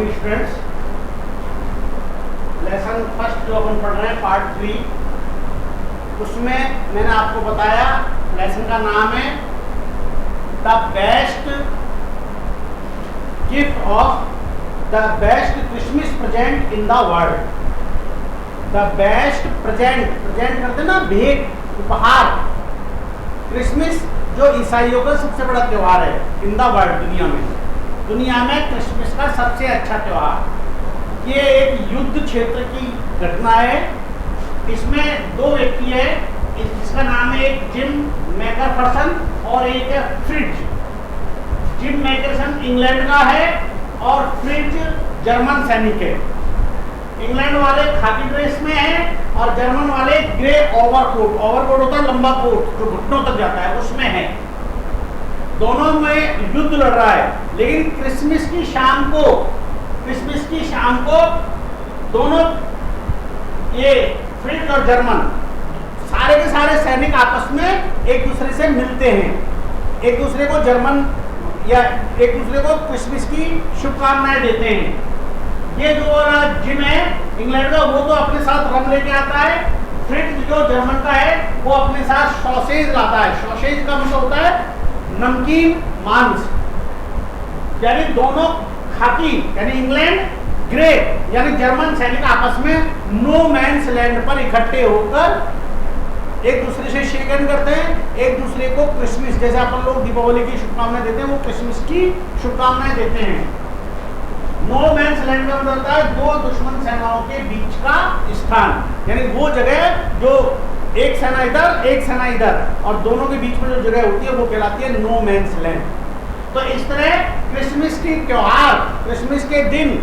Morning students. Lesson first जो अपन पढ़ रहे हैं पार्ट 3, उसमें मैंने आपको बताया लेसन का नाम है the best gift of the best Christmas present in the world. The best present करते ना, भेंट, उपहार। क्रिसमस जो ईसाइयों का सबसे बड़ा त्यौहार है इन द वर्ल्ड, दुनिया में क्रिसमस का सबसे अच्छा त्यौहार। ये एक युद्ध क्षेत्र की घटना है। इसमें दो व्यक्ति है, इसका नाम है एक जिम मैकफरसन और एक है फ्रिट्ज। जिम मैकफरसन इंग्लैंड का है और फ्रिट्ज जर्मन सैनिक है। इंग्लैंड वाले खाकी ड्रेस में है और जर्मन वाले ग्रे ओवरकोट होता है लंबा कोट जो घुटनों तक जाता है, उसमें है। दोनों में युद्ध लड़ रहा है। लेकिन क्रिसमस की शाम को दोनों ये फ्रिट्ज और जर्मन सारे के सारे सैनिक आपस में एक दूसरे से मिलते हैं, एक दूसरे को जर्मन या एक दूसरे को क्रिसमस की शुभकामनाएं देते हैं। ये जो जिम है इंग्लैंड का, वो तो अपने साथ रम लेके आता है। फ्रिट्ज जो जर्मन का है वो अपने साथ सॉसेज लाता है। सॉसेज का मतलब होता है नमकीन मांस। यानी दोनों खाकी यानी इंग्लैंड, ग्रे यानी जर्मन सैनिक आपस में नो मैंस लैंड पर इकट्ठे होकर एक दूसरे से शेक हैंड करते हैं। एक दूसरे को क्रिसमस, जैसे अपन लोग दीपावली की शुभकामनाएं देते हैं, वो क्रिसमस की शुभकामनाएं देते हैं। नो मैंस लैंड का मतलब होता है दो दुश्मन सेनाओं के बीच का स्थान, यानी वो जगह जो एक सेना इधर एक सेना इधर और दोनों के बीच में जो जगह होती है वो कहलाती है नो मैंस लैंड। तो इस तरह क्रिसमस की त्योहार, क्रिसमस के दिन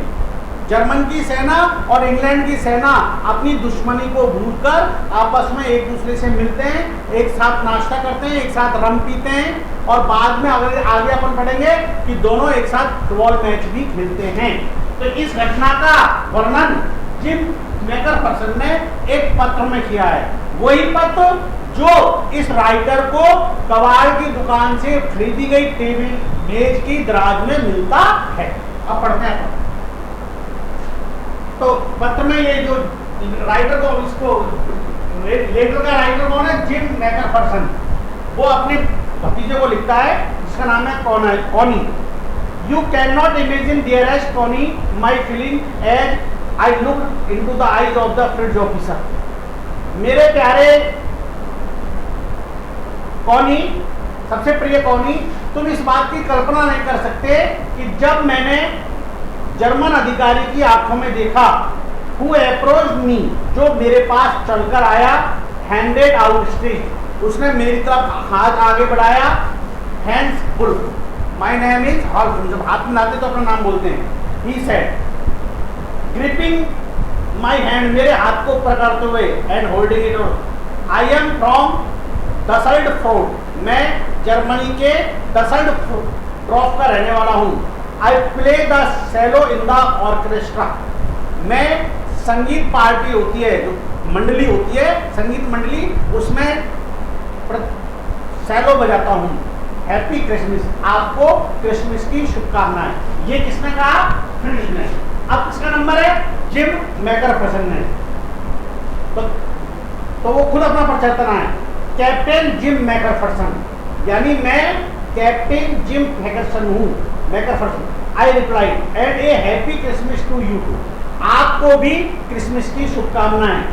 जर्मन की सेना और इंग्लैंड की सेना अपनी दुश्मनी को भूलकर आपस में एक दूसरे से मिलते हैं, एक साथ नाश्ता करते हैं, एक साथ रम पीते हैं और बाद में अगर आगे अपन पढ़ेंगे कि दोनों एक साथ फुटबॉल मैच भी खेलते हैं। तो इस घटना का वर्णन जिम मैकफरसन ने एक पत्र में किया है। वही पत्र जो इस राइटर को कबाड़ की दुकान से खरीदी गई टेबल मेज की दराज में मिलता है। अब पढ़ते हैं। तो पत्र में ये जो राइटर को, इसको लेटर का राइटर कौन है? Jim McPherson. वो अपने भतीजे को लिखता है जिसका नाम है Connie. You can not imagine dearest Connie my feeling as I look into the eyes of the Fritz officer. मेरे प्यारे कॉनी, सबसे प्रिय कॉनी, तुम इस बात की कल्पना नहीं कर सकते कि जब मैंने जर्मन अधिकारी की आंखों में देखा, हु अप्रोच्ड मी, जो मेरे पास चलकर आया, हैंडेड आउट स्ट्रीट, उसने मेरी तरफ हाथ आगे बढ़ाया, hands full, my name is Hall, जब हाथ मिलाते तो अपना नाम बोलते हैं, he said, gripping my hand, मेरे हाथ को पकड़ते हुए, and holding it, I am from Dusseldorf, मैं जर्मनी के दसल्ड ड्रॉप का रहने वाला हूँ। I play the cello in the orchestra, मैं संगीत पार्टी होती है, जो मंडली होती है, संगीत मंडली, उसमें सेलो बजाता हूँ। हैप्पी क्रिसमस, आपको क्रिसमस की शुभकामनाएं। ये किसने कहा? फ्रिट्ज ने। अब किसका नंबर है? जिम मैकफरसन ने। तो वो खुद अपना परिचय है, कैप्टन जिम मैकफरसन, यानी मैं captain Jim McPherson. I replied and a happy Christmas to you too, आपको भी क्रिसमस की शुभकामनाएं।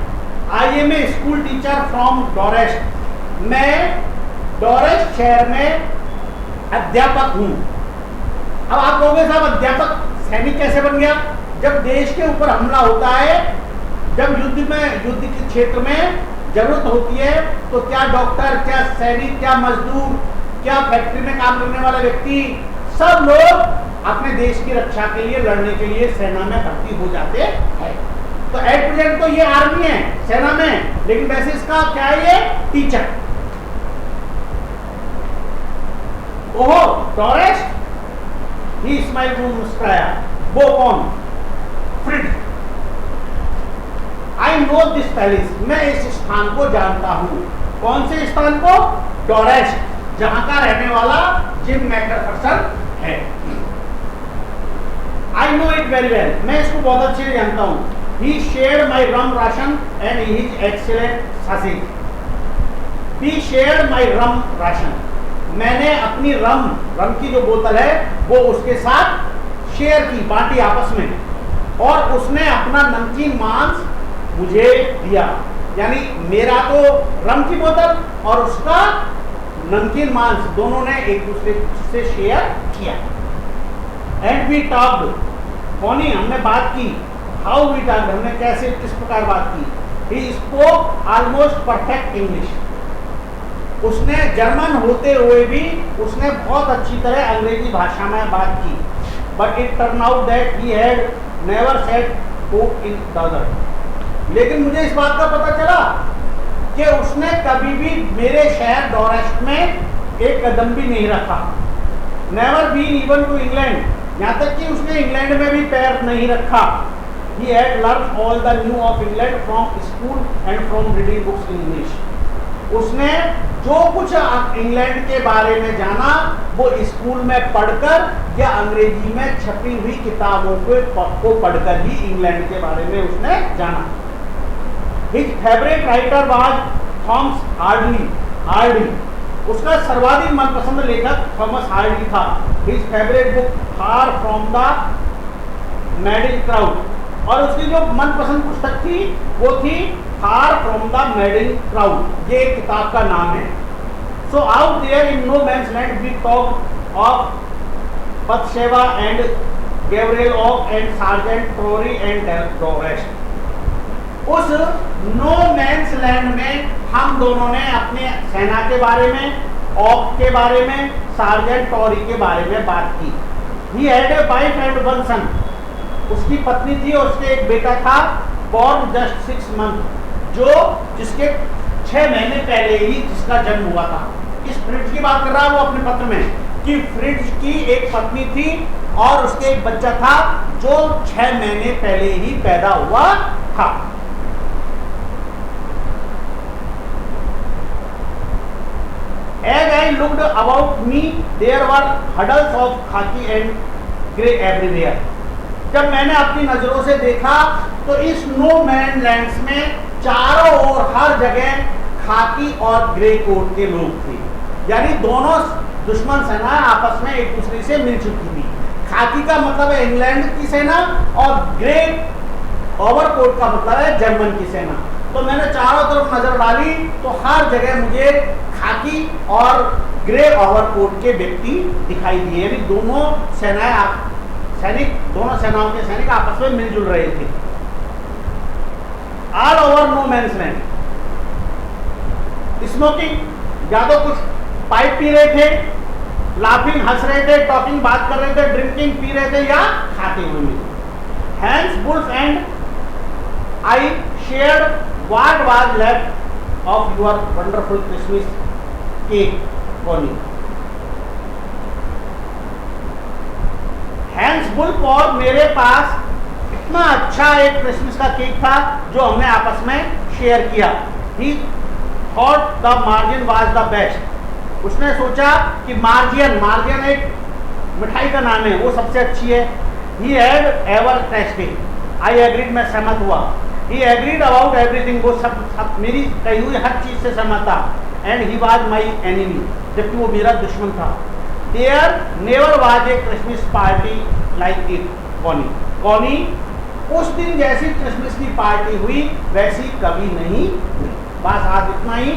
I am a school teacher from Dorset, मैं डोरेस्ट शहर में अध्यापक हूँ। अब आप कहोगे साहब अध्यापक सैनिक कैसे बन गया? जब देश के ऊपर हमला होता है, जब युद्ध के क्षेत्र में जरूरत होती है, तो क्या डॉक्टर, क्या सैनिक, क्या मजदूर, क्या फैक्ट्री में काम करने वाला व्यक्ति, सब लोग अपने देश की रक्षा के लिए, लड़ने के लिए सेना में भर्ती हो जाते हैं। तो एट प्रेजेंट तो ये आर्मी है, सेना में, लेकिन वैसे इसका क्या है? ये टीचर। ओहो टॉरेस्ट, ही स्माइल, मुस्कुराया। वो कौन? Fritz. I know this palace, मैं इस स्थान को जानता हूँ। कौन से स्थान को? डोरेस्ट, जहां का रहने वाला जिम मैकफरसन है। I know it very well, मैं इसको बहुत अच्छे से जानता हूँ. He shared my rum ration and his excellent sausage. He shared my rum ration. मैंने अपनी रम की जो बोतल है वो उसके साथ शेयर की, बांटी आपस में, और उसने अपना नमकीन मांस मुझे दिया. यानी मेरा तो रम की बोतल और उसका नमकीन मांस दोनों ने एक दूसरे से शेयर किया. एंड वी टॉक्ड, कौनी हमने बात की. हाउ वी टॉक्ड, हमने कैसे किस प्रकार बात की. He spoke almost perfect English. उसने जर्मन होते हुए भी उसने बहुत अच्छी तरह अंग्रेजी भाषा में बात की. But it turn out that he had never set foot in Dadar. लेकिन मुझे इस बात का पता चला कि उसने कभी भी मेरे शहर डॉरेस्ट में एक कदम भी नहीं रखा. Never been even to England, यहाँ तक कि उसने इंग्लैंड में भी पैर नहीं रखा. He had learned all the new of England from school and from reading books in English. उसने जो कुछ इंग्लैंड के बारे में जाना वो स्कूल में पढ़कर या अंग्रेजी में छपी हुई किताबों को पढ़कर ही इंग्लैंड के बारे में उसने जाना. His favorite writer was Thomas Hardy. उसका सर्वाधिक मनपसंद लेखक थॉमस हार्डी था. His favorite book Far from the Madding Crowd. और उसकी जो मनपसंद पुस्तक थी वो थी far from the madding crowd. ये एक किताब का नाम है. So out there in no man's land we talk of Bathsheba and Gabriel of and sergeant Troy and Dorset. उस नो मैंस लैंड में हम दोनों ने अपने सेना के बारे में, ऑफ के बारे में, सार्जेंट टोरी के बारे में बात की. He had a wife and one son. उसकी पत्नी थी और उसके एक बेटा था, बॉर्न जस्ट 6 months, जिसके 6 महीने पहले ही जिसका जन्म हुआ था. इस फ्रिट्ज की बात कर रहा है वो अपने पत्र में कि फ्रिट्ज की एक पत्नी थी और उसके एक बच्चा था जो 6 महीने पहले ही पैदा हुआ था. As I looked about me, there were huddles of khaki and grey everywhere. जब मैंने अपनी नजरों से देखा तो इस नो मैन लैंड्स में चारों ओर हर जगह खाकी और ग्रे कोट के लोग थे. यानी दोनों दुश्मन सेना आपस में एक दूसरे से मिल चुकी थी. खाकी का मतलब है इंग्लैंड की सेना और ग्रे ओवरकोट का मतलब है जर्मन की सेना. तो मैंने चारों तरफ नजर डाली तो हर जगह मुझे खाकी और ग्रे ओवरकोट के व्यक्ति दिखाई दिए. यानी दोनों सेनाओं के सैनिक आपस में मिलजुल रहे थे. All over no man's land. Smoking, या तो कुछ पाइप पी रहे थे, लाफिंग हंस रहे थे, टॉकिंग बात कर रहे थे, ड्रिंकिंग पी रहे थे या खाते हुए मिले. Hans Bulls and I shared what was left of your wonderful Christmas cake Connie. Hans Bulk और मेरे पास इतना अच्छा एक क्रिसमस का केक था जो हमने आपस में शेयर किया. ही thought the margin was the best. उसने सोचा कि मार्जिन एक मिठाई का नाम है, वो सबसे अच्छी है. He had ever tested. I agreed, मैं सहमत हुआ. ही एग्रीड अबाउट एवरीथिंग. वो सब मेरी कही हुई हर चीज से सहमत था. And he was my enemy, जबकि वो मेरा दुश्मन था. There never was a Christmas party like it Connie. उस दिन जैसी क्रिसमस की पार्टी हुई वैसी कभी नहीं हुई. बस आज इतना ही.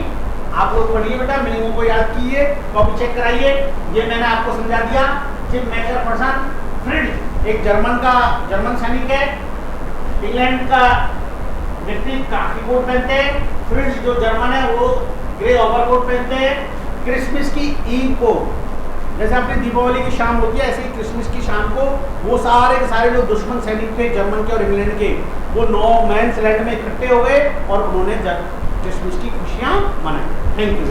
आप लोग पढ़िए बेटा, मीनिंगों को याद कीजिए, कॉपी चेक कराइए. ये मैंने आपको समझा दिया. चिफ मेजर पर्सन फ्रिट्ज एक जर्मन सैनिक है. इंग्लैंड का व्यक्ति काफी कोट पहनते हैं. फ्रिट्ज जो जर्मन है वो ग्रे ओवरकोट पहनते हैं. क्रिसमस की ईव को, जैसे अपनी दीपावली की शाम होती है ऐसे ही क्रिसमस की शाम को वो सारे के सारे जो दुश्मन सैनिक थे जर्मन के और इंग्लैंड के, वो नो मैंस लैंड में इकट्ठे हो गए और उन्होंने क्रिसमस की खुशियां मनाई. Thank you.